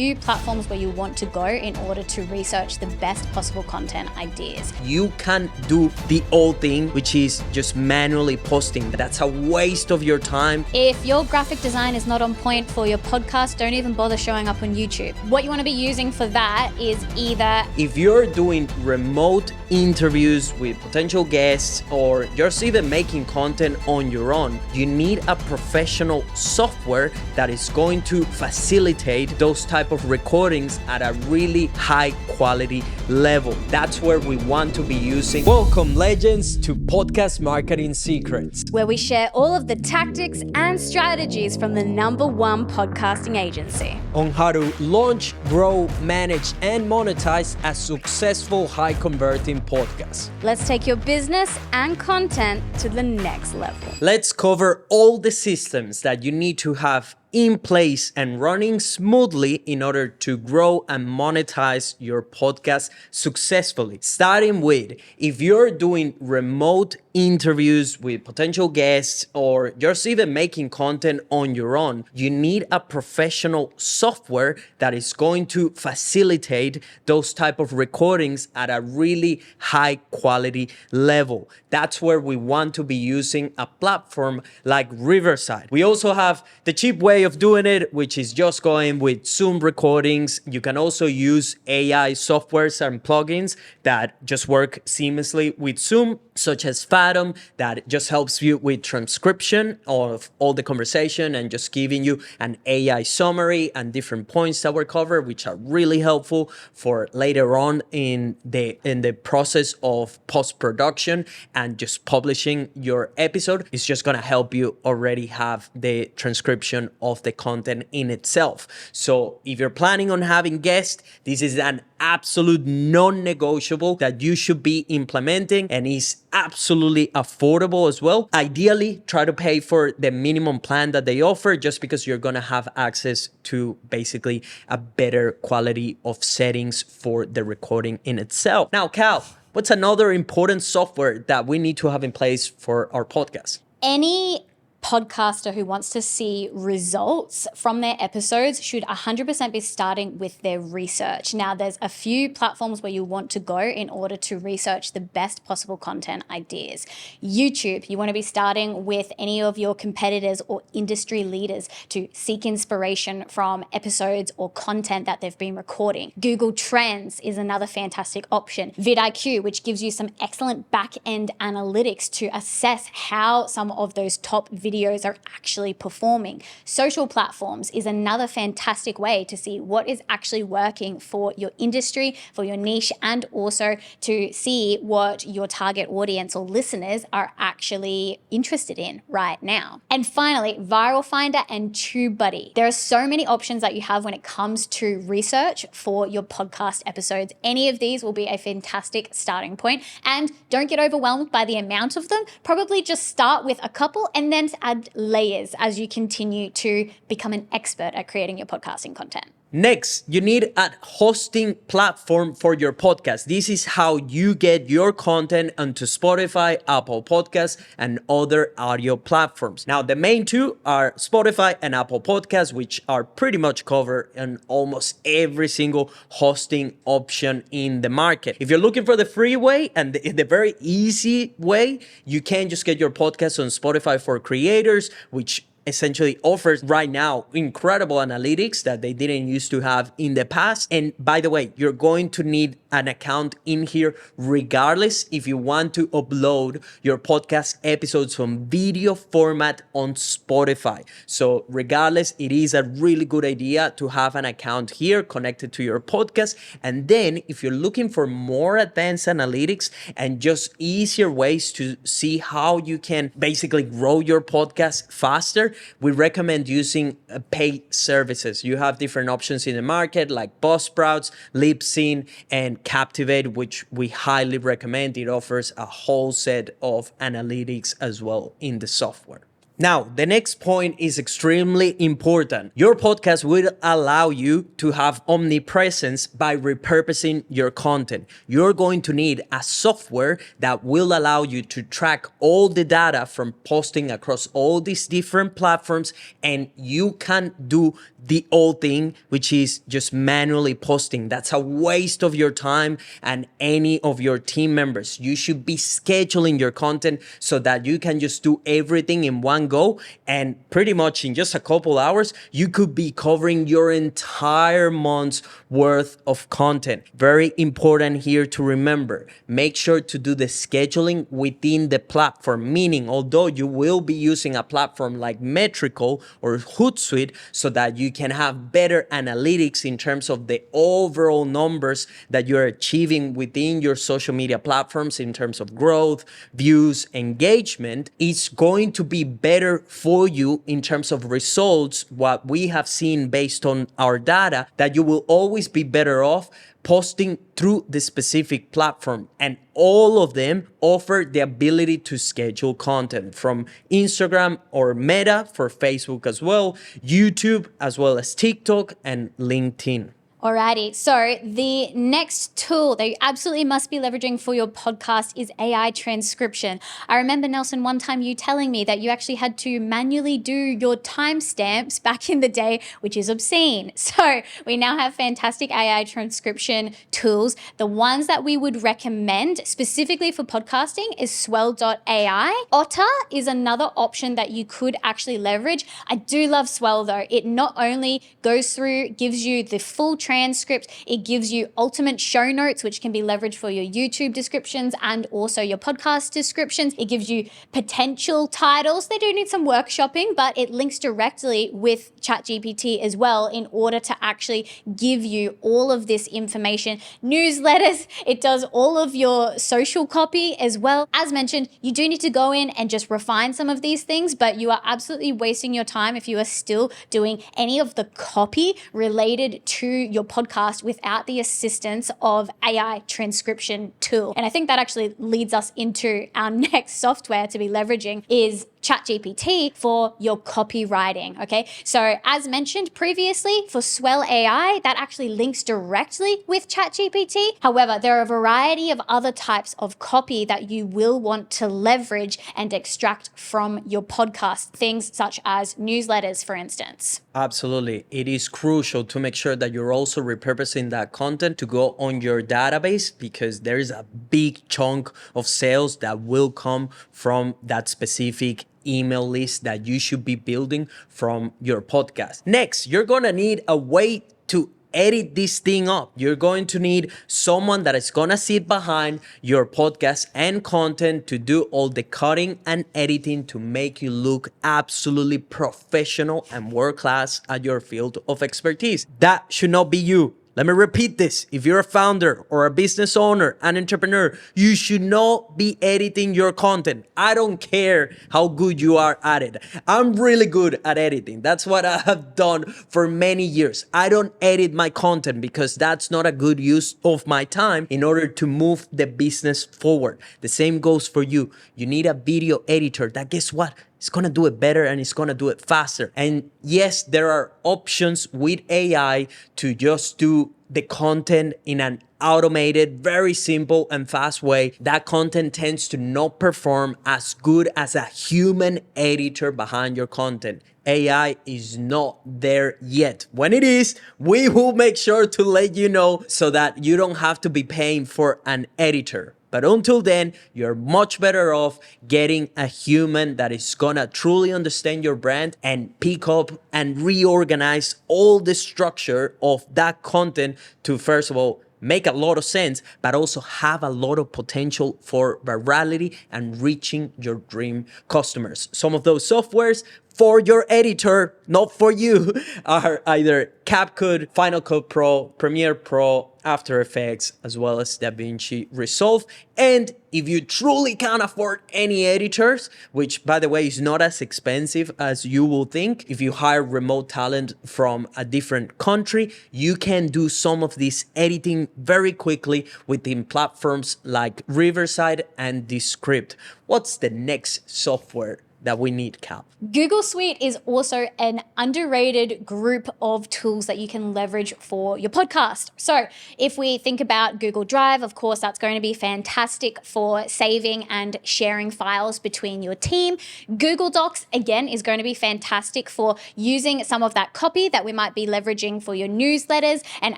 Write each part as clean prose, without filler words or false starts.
few platforms where you want to go in order to research the best possible content ideas. You can't do the old thing, which is just manually posting. That's a waste of your time. If your graphic design is not on point for your podcast, don't even bother showing up on YouTube. What you want to be using for that is either if you're doing remote interviews with potential guests or just even making content on your own, you need a professional software that is going to facilitate those type of recordings at a really high quality level. That's where we want to be using. Welcome, legends, to Podcast Marketing Secrets, where we share all of the tactics and strategies from the #1 podcasting agency on how to launch, grow, manage, and monetize a successful high converting podcast. Let's take your business and content to the next level. Let's cover all the systems that you need to have in place and running smoothly in order to grow and monetize your podcast successfully. Starting with, if you're doing remote interviews with potential guests or just even making content on your own, you need a professional software that is going to facilitate those type of recordings at a really high quality level. That's where we want to be using a platform like Riverside. We also have the cheap way of doing it, which is just going with Zoom recordings. You can also use AI softwares and plugins that just work seamlessly with Zoom, such as FATM, that just helps you with transcription of all the conversation and just giving you an AI summary and different points that were covered, which are really helpful for later on in the process of post-production and just publishing your episode. It's just gonna help you already have the transcription of the content in itself. So if you're planning on having guests, this is an absolute non-negotiable that you should be implementing, and is absolutely affordable as well. Ideally, try to pay for the minimum plan that they offer, just because you're gonna have access to basically a better quality of settings for the recording in itself. Now, Cal, what's another important software that we need to have in place for our podcast? Any podcaster who wants to see results from their episodes should 100% be starting with their research. Now, there's a few platforms where you want to go in order to research the best possible content ideas. YouTube, you want to be starting with any of your competitors or industry leaders to seek inspiration from episodes or content that they've been recording. Google Trends is another fantastic option. vidIQ, which gives you some excellent back-end analytics to assess how some of those top videos are actually performing. Social platforms is another fantastic way to see what is actually working for your industry, for your niche, and also to see what your target audience or listeners are actually interested in right now. And finally, Viral Finder and TubeBuddy. There are so many options that you have when it comes to research for your podcast episodes. Any of these will be a fantastic starting point. And don't get overwhelmed by the amount of them. Probably just start with a couple and then add layers as you continue to become an expert at creating your podcasting content. Next, you need a hosting platform for your podcast. This is how you get your content onto Spotify, Apple Podcasts, and other audio platforms. Now, the main two are Spotify and Apple Podcasts, which are pretty much covered in almost every single hosting option in the market. If you're looking for the free way and the very easy way, you can just get your podcast on Spotify for Creators, which essentially offers right now incredible analytics that they didn't used to have in the past. And by the way, you're going to need an account in here regardless if you want to upload your podcast episodes on video format on Spotify. So regardless, it is a really good idea to have an account here connected to your podcast. And then if you're looking for more advanced analytics and just easier ways to see how you can basically grow your podcast faster, we recommend using paid services. You have different options in the market like Buzzsprout, Libsyn, and Captivate, which we highly recommend. It offers a whole set of analytics as well in the software. Now, the next point is extremely important. Your podcast will allow you to have omnipresence by repurposing your content. You're going to need a software that will allow you to track all the data from posting across all these different platforms, and you can do the old thing, which is just manually posting. That's a waste of your time and any of your team members. You should be scheduling your content so that you can just do everything in one go, and pretty much in just a couple hours you could be covering your entire month's worth of content. Very important here to remember, make sure to do the scheduling within the platform, meaning although you will be using a platform like Metrical or Hootsuite so that you can have better analytics in terms of the overall numbers that you're achieving within your social media platforms in terms of growth, views, engagement, it's going to be better for you in terms of results. What we have seen based on our data, that you will always be better off posting through the specific platform, and all of them offer the ability to schedule content from Instagram or Meta for Facebook as well, YouTube, as well as TikTok and LinkedIn. Alrighty, so the next tool that you absolutely must be leveraging for your podcast is AI transcription. I remember, Nelson, one time you telling me that you actually had to manually do your timestamps back in the day, which is obscene. So we now have fantastic AI transcription tools. The ones that we would recommend specifically for podcasting is Swell.ai. Otter is another option that you could actually leverage. I do love Swell though. It not only goes through, gives you the full transcript, it gives you ultimate show notes, which can be leveraged for your YouTube descriptions and also your podcast descriptions. It gives you potential titles. They do need some workshopping, but it links directly with ChatGPT as well in order to actually give you all of this information. Newsletters, it does all of your social copy as well. As mentioned, you do need to go in and just refine some of these things, but you are absolutely wasting your time if you are still doing any of the copy related to your podcast without the assistance of AI transcription tool. And I think that actually leads us into our next software to be leveraging is ChatGPT for your copywriting, okay? So as mentioned previously, for Swell AI, that actually links directly with ChatGPT. However, there are a variety of other types of copy that you will want to leverage and extract from your podcast, things such as newsletters, for instance. Absolutely. It is crucial to make sure that you're also repurposing that content to go on your database, because there is a big chunk of sales that will come from that specific email list that you should be building from your podcast. Next, you're going to need a way to edit this thing up. You're going to need someone that is going to sit behind your podcast and content to do all the cutting and editing to make you look absolutely professional and world-class at your field of expertise. That should not be you. Let me repeat this. If you're a founder or a business owner, an entrepreneur, you should not be editing your content. I don't care how good you are at it. I'm really good at editing. That's what I have done for many years. I don't edit my content because that's not a good use of my time in order to move the business forward. The same goes for you. You need a video editor that, guess what? It's going to do it better and it's going to do it faster. And yes, there are options with AI to just do the content in an automated, very simple and fast way. That content tends to not perform as good as a human editor behind your content. AI is not there yet. When it is, we will make sure to let you know so that you don't have to be paying for an editor. But until then, you're much better off getting a human that is gonna truly understand your brand and pick up and reorganize all the structure of that content to, first of all, make a lot of sense, but also have a lot of potential for virality and reaching your dream customers. Some of those softwares for your editor, not for you, are either CapCut, Final Cut Pro, Premiere Pro, After Effects, as well as DaVinci Resolve. And if you truly can't afford any editors, which by the way is not as expensive as you will think, if you hire remote talent from a different country, you can do some of this editing very quickly within platforms like Riverside and Descript. What's the next software that we need, Cal? Google Suite is also an underrated group of tools that you can leverage for your podcast. So if we think about Google Drive, of course, that's going to be fantastic for saving and sharing files between your team. Google Docs, again, is going to be fantastic for using some of that copy that we might be leveraging for your newsletters and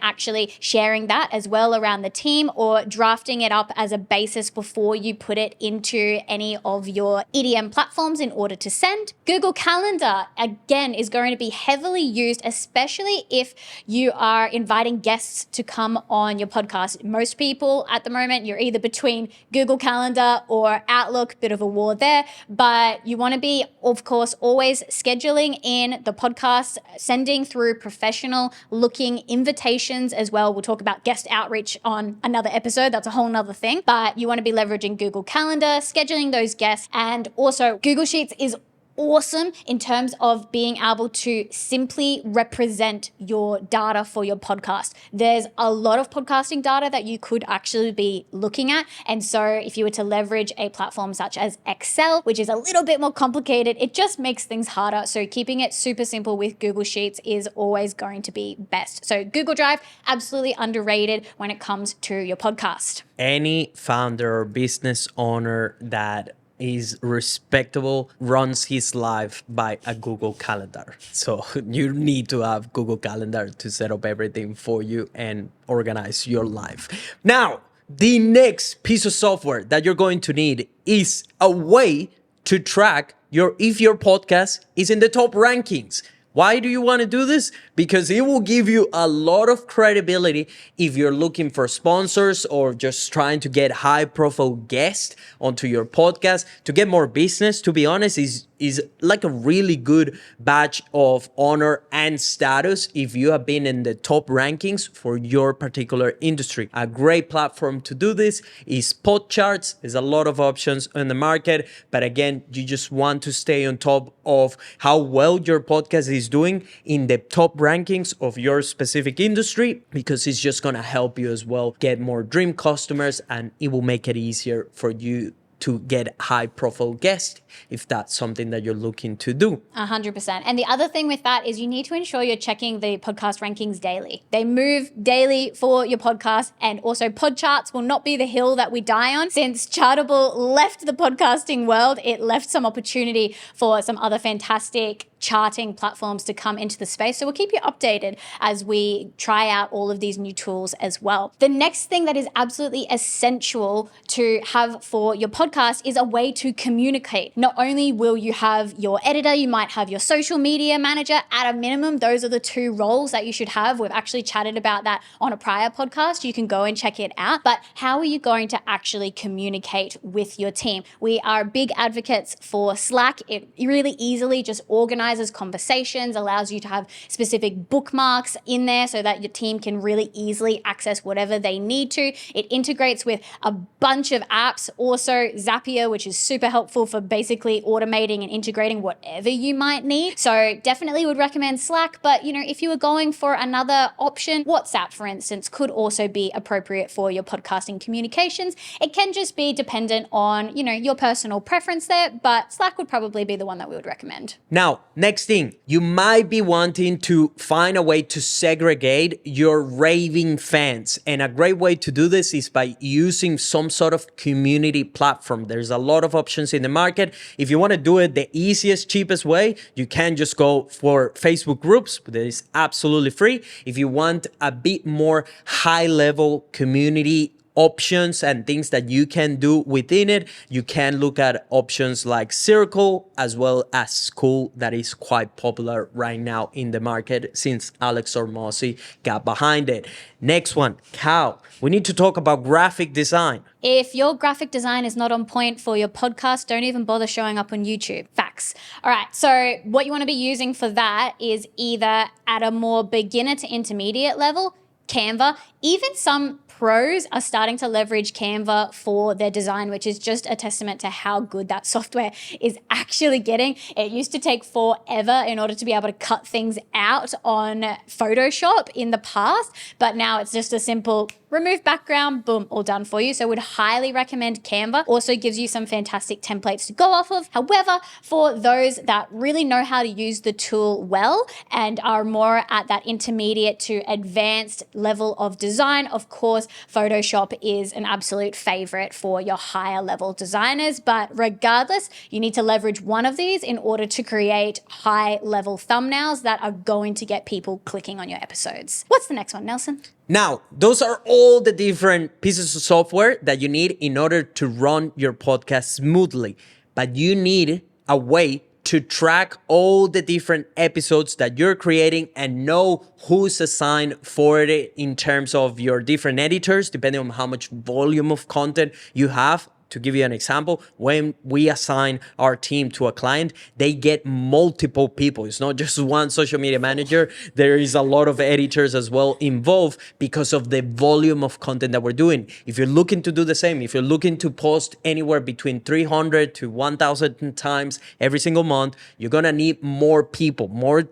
actually sharing that as well around the team, or drafting it up as a basis before you put it into any of your EDM platforms in order to send. Google Calendar, again, is going to be heavily used, especially if you are inviting guests to come on your podcast. Most people at the moment, you're either between Google Calendar or Outlook, bit of a war there, but you want to be, of course, always scheduling in the podcast, sending through professional looking invitations as well. We'll talk about guest outreach on another episode. That's a whole nother thing, but you want to be leveraging Google Calendar, scheduling those guests, and also Google Sheets is awesome in terms of being able to simply represent your data for your podcast. There's a lot of podcasting data that you could actually be looking at. And so if you were to leverage a platform such as Excel, which is a little bit more complicated, it just makes things harder. So keeping it super simple with Google Sheets is always going to be best. So Google Drive, absolutely underrated when it comes to your podcast. Any founder or business owner that is respectable runs his life by a Google Calendar. So you need to have Google Calendar to set up everything for you and organize your life. Now, the next piece of software that you're going to need is a way to track if your podcast is in the top rankings. Why do you want to do this? Because it will give you a lot of credibility if you're looking for sponsors or just trying to get high profile guests onto your podcast. To get more business, to be honest, is like a really good badge of honor and status if you have been in the top rankings for your particular industry. A great platform to do this is Podcharts. There's a lot of options in the market, but again, you just want to stay on top of how well your podcast is doing in the top rankings of your specific industry, because it's just going to help you as well get more dream customers, and it will make it easier for you to get high profile guests if that's something that you're looking to do. 100%. And the other thing with that is you need to ensure you're checking the podcast rankings daily. They move daily for your podcast, and also Podcharts will not be the hill that we die on. Since Chartable left the podcasting world, it left some opportunity for some other fantastic charting platforms to come into the space. So we'll keep you updated as we try out all of these new tools as well. The next thing that is absolutely essential to have for your podcast is a way to communicate. Not only will you have your editor, you might have your social media manager. At a minimum, those are the two roles that you should have. We've actually chatted about that on a prior podcast. You can go and check it out. But how are you going to actually communicate with your team? We are big advocates for Slack. It really easily just organizes conversations, allows you to have specific bookmarks in there so that your team can really easily access whatever they need to. It integrates with a bunch of apps. Also Zapier, which is super helpful for basically automating and integrating whatever you might need. So definitely would recommend Slack, but if you were going for another option, WhatsApp, for instance, could also be appropriate for your podcasting communications. It can just be dependent on, your personal preference there, but Slack would probably be the one that we would recommend. Now, next thing, you might be wanting to find a way to segregate your raving fans. And a great way to do this is by using some sort of community platform. There's a lot of options in the market. If you want to do it the easiest, cheapest way, you can just go for Facebook groups, but that is absolutely free. If you want a bit more high level community options and things that you can do within it, you can look at options like Circle as well as School, that is quite popular right now in the market since Alex Hormozi got behind it. Next one, Cal, we need to talk about graphic design. If your graphic design is not on point for your podcast, don't even bother showing up on YouTube. Facts. All right, so what you want to be using for that is either at a more beginner to intermediate level, Canva. Even some pros are starting to leverage Canva for their design, which is just a testament to how good that software is actually getting. It used to take forever in order to be able to cut things out on Photoshop in the past, but now it's just a simple remove background, boom, all done for you. So would highly recommend Canva. Also gives you some fantastic templates to go off of. However, for those that really know how to use the tool well and are more at that intermediate to advanced level of design, of course, Photoshop is an absolute favorite for your higher level designers. But regardless, you need to leverage one of these in order to create high level thumbnails that are going to get people clicking on your episodes. What's the next one, Nelson? Now, those are all the different pieces of software that you need in order to run your podcast smoothly. But you need a way to track all the different episodes that you're creating and know who's assigned for it in terms of your different editors, depending on how much volume of content you have. To give you an example, when we assign our team to a client, they get multiple people. It's not just one social media manager. There is a lot of editors as well involved because of the volume of content that we're doing. If you're looking to do the same, if you're looking to post anywhere between 300 to 1,000 times every single month, you're gonna need more people.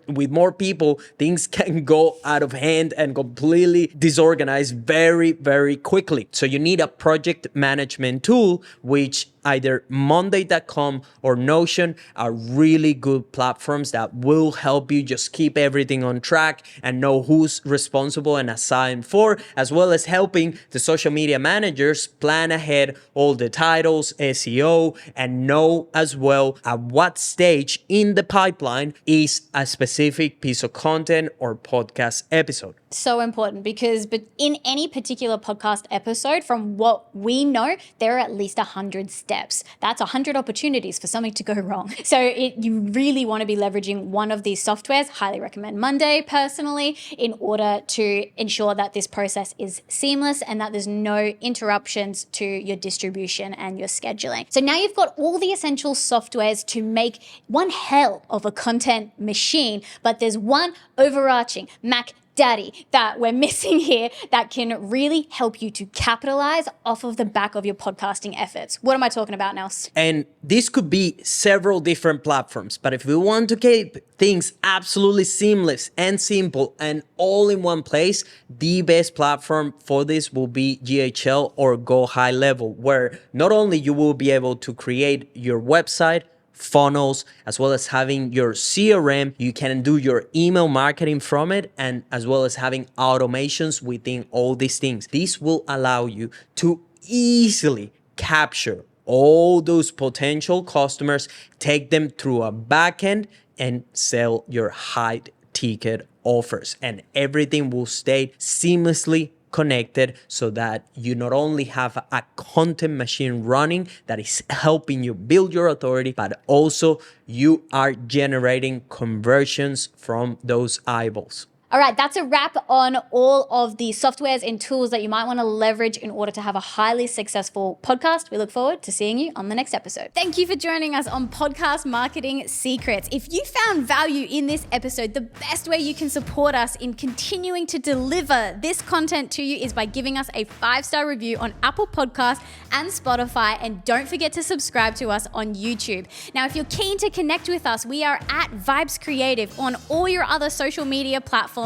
With more people, things can go out of hand and completely disorganized very, very quickly. So you need a project management tool, which either Monday.com or Notion are really good platforms that will help you just keep everything on track and know who's responsible and assigned for, as well as helping the social media managers plan ahead all the titles, SEO, and know as well at what stage in the pipeline is a specific piece of content or podcast episode. So important because in any particular podcast episode, from what we know, there are at least 100 steps. That's 100 opportunities for something to go wrong. So you really want to be leveraging one of these softwares. Highly recommend Monday personally, in order to ensure that this process is seamless and that there's no interruptions to your distribution and your scheduling. So now you've got all the essential softwares to make one hell of a content machine, but there's one overarching Mac Daddy that we're missing here that can really help you to capitalize off of the back of your podcasting efforts. What am I talking about, Nels? And this could be several different platforms, but if we want to keep things absolutely seamless and simple and all in one place, the best platform for this will be GHL or Go High Level, where not only you will be able to create your website, funnels, as well as having your CRM. You can do your email marketing from it, and as well as having automations within all these things. This will allow you to easily capture all those potential customers, take them through a backend, and sell your high ticket offers. And everything will stay seamlessly connected so that you not only have a content machine running that is helping you build your authority, but also you are generating conversions from those eyeballs. All right, that's a wrap on all of the softwares and tools that you might want to leverage in order to have a highly successful podcast. We look forward to seeing you on the next episode. Thank you for joining us on Podcast Marketing Secrets. If you found value in this episode, the best way you can support us in continuing to deliver this content to you is by giving us a 5-star review on Apple Podcasts and Spotify. And don't forget to subscribe to us on YouTube. Now, if you're keen to connect with us, we are at Vibez Creative on all your other social media platforms.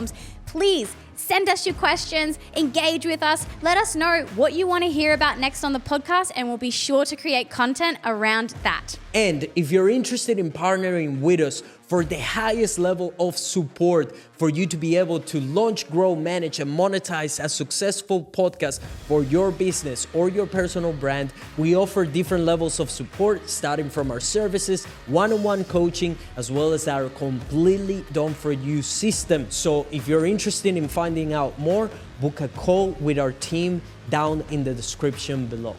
Please send us your questions, engage with us, let us know what you want to hear about next on the podcast, and we'll be sure to create content around that. And if you're interested in partnering with us for the highest level of support for you to be able to launch, grow, manage, and monetize a successful podcast for your business or your personal brand, we offer different levels of support, starting from our services, one-on-one coaching, as well as our completely done-for-you system. So if you're interested in finding out more, book a call with our team down in the description below.